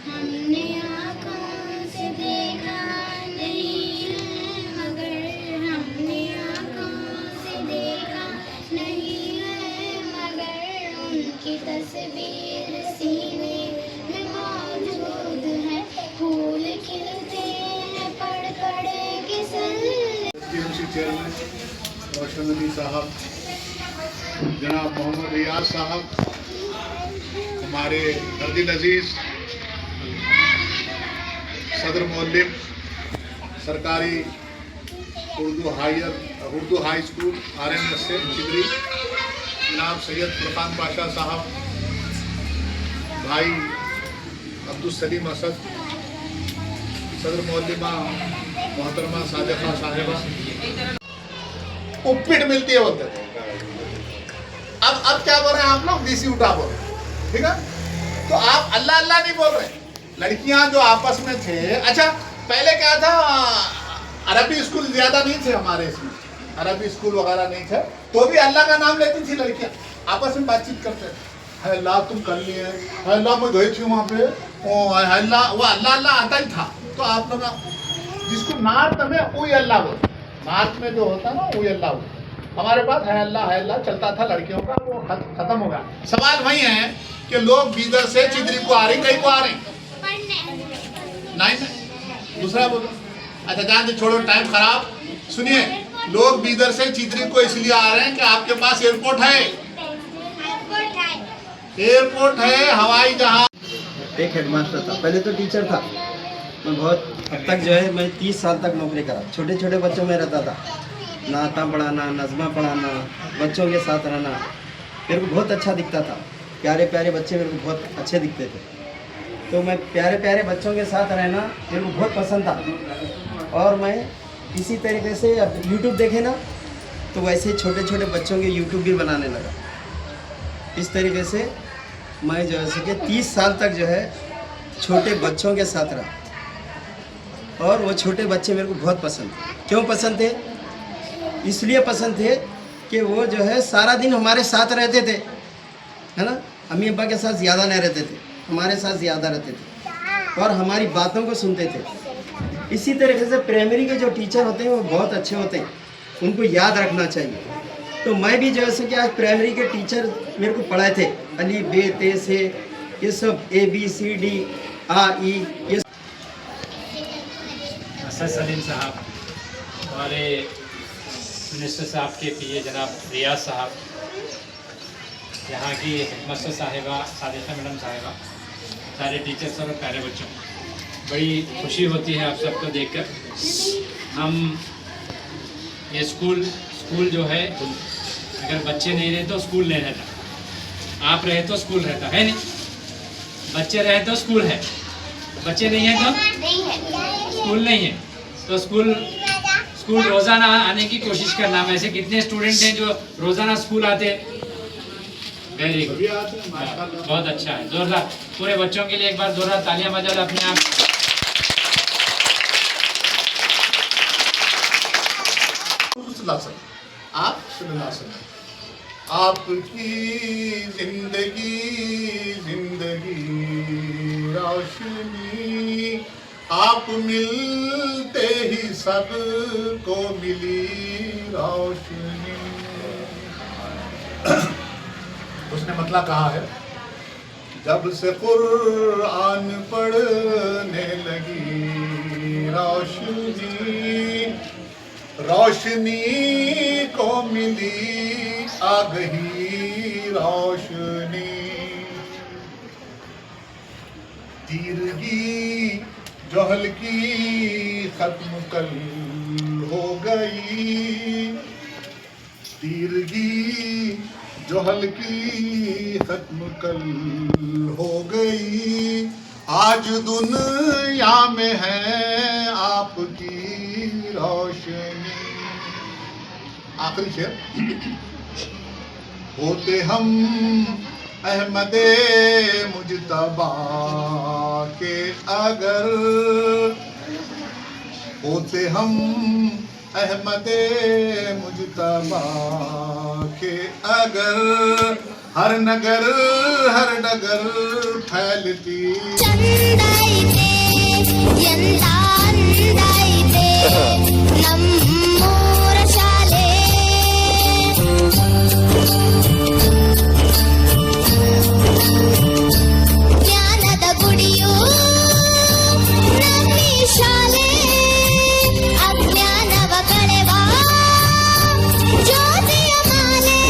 हमने आँखों से देखा नहीं है मगर हमने आँखों से देखा नहीं है मगर उनकी तस्वीर सीने में मौजूद है। फूल खिलते हैं पढ़ पढ़ के चेयरमैन रोशन अली साहब, जनाब मोहम्मद रियाज साहब, हमारे अर्दिल अजीज सदर मोहल्लिम सरकारी उर्दू हाई स्कूल RMS से चिदरी, जनाब सैयद फुरकान पाशा साहब, भाई अब्दुल सलीम असद, सदर मोहल्लिमा मोहतरमा सादिका साहिबा, उपीट मिलती है बोलते थे। अब क्या बोल रहे हैं आप लोग? DC उठा बोल रहे हैं, ठीक है? तो आप अल्लाह अल्लाह नहीं बोल रहे। लड़कियां जो आपस में थे, अच्छा पहले क्या था, अरबी स्कूल ज्यादा नहीं थे हमारे इसमें, अरबी स्कूल वगैरह नहीं थे, तो भी अल्लाह का नाम लेती थी लड़कियां, आपस में बातचीत करते थे। है अल्लाह तुम कर लिए, है अल्लाह मैं गई थी वहाँ पे, ओ है अल्लाह, वो अल्लाह अल्लाह आता ही था। तो आप लोग जिसको नार्थ में वही अल्लाह बोलते, नार्थ में जो होता ना वही अल्लाह बोलते। हमारे पास है अल्लाह चलता था लड़कियों का, वो खत्म हो गया। सवाल वही है कि लोग बीदर से चिदरी को आ रहे, कहीं को आ रहे नहीं, दूसरा बोलो। अच्छा जान दे, छोड़ो टाइम खराब। सुनिए, लोग बीदर से चिदरी को इसलिए आ रहे हैं कि आपके पास एयरपोर्ट है, एयरपोर्ट है, हवाई जहाज। एक हेडमास्टर था, पहले तो टीचर था। मैं बहुत हद तक जो है मैं 30 साल तक नौकरी करा, छोटे छोटे बच्चों में रहता था, नाता पढ़ाना, नज़्मा पढ़ाना, बच्चों के साथ रहना मेरे को बहुत अच्छा दिखता था। प्यारे प्यारे बच्चे मेरे को बहुत अच्छे दिखते थे, तो मैं प्यारे प्यारे बच्चों के साथ रहना मेरे को बहुत पसंद था। और मैं इसी तरीके से अब यूट्यूब देखे ना, तो वैसे छोटे छोटे बच्चों के यूट्यूब भी बनाने लगा। इस तरीके से मैं जो है कि 30 साल तक जो है छोटे बच्चों के साथ रहा, और वो छोटे बच्चे मेरे को बहुत पसंद थे। क्यों पसंद थे? इसलिए पसंद थे कि वो जो है सारा दिन हमारे साथ रहते थे, है ना। अम्मी अब्बा के साथ ज़्यादा नहीं रहते थे, हमारे साथ ज़्यादा रहते थे और हमारी बातों को सुनते थे। इसी तरीके से प्राइमरी के जो टीचर होते हैं वो बहुत अच्छे होते हैं, उनको याद रखना चाहिए। तो मैं भी जैसे कि आज प्राइमरी के टीचर मेरे को पढ़ाए थे, अली बे ते से, ये सब ABCD आ ई, ये असद सलीम साहब, हमारे मिनिस्टर साहब के PA जनाब रियाज साहब, यहाँ की हेडमास्टर साहिबा सादिका मैडम साहिबा, सारे टीचर्स और प्यारे बच्चों, बड़ी खुशी होती है आप सबको देखकर। हम ये स्कूल जो है, अगर बच्चे नहीं रहे तो स्कूल नहीं रहता, आप रहे तो स्कूल रहता है नहीं, बच्चे रहे तो स्कूल है, बच्चे नहीं है तो स्कूल नहीं है। तो स्कूल रोज़ाना आने की कोशिश करना। वैसे कितने स्टूडेंट हैं जो रोज़ाना स्कूल आते हैं? वेरी गुड, बहुत अच्छा है। जोरदार पूरे बच्चों के लिए एक बार जोरदार तालियां बजा लो अपने आप। आपकी जिंदगी जिंदगी रोशनी, आप मिलते ही सबको मिली रोशनी। उसने मतलब कहा है, जब से कुरान पढ़ने लगी रोशनी को मिली आ गई रोशनी। तीरगी जो हल्की खत्म कल हो गई, तीरगी जो हल्की खत्म कल हो गई, आज दुनिया में है आपकी रोशनी। आखिरी शेर। होते हम अहमदे मुजतबा के अगर, होते हम अहमदे मुजतबा के अगर, हर नगर हर डगर फैलती। ಚಂದೈತೆ ಎಂತ ಅಂದೈತೆ ನಮ್ಮೂರ ಶಾಲೆ, ಜ್ಞಾನದ ಗುಡಿಯು ನಮ್ಮಿ ಶಾಲೆ, ಅಜ್ಞಾನವ ಕಳೆವ ಜ್ಯೋತಿಯ ಮಾಲೆ,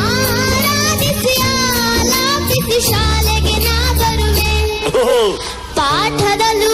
ಆರಾಧಿಸಿ ಆಲಾಪಿಸಿ ಶಾಲೆಗೆ ನಾ ಬರುವೆ, ಪಾಠದಲ್ಲೂ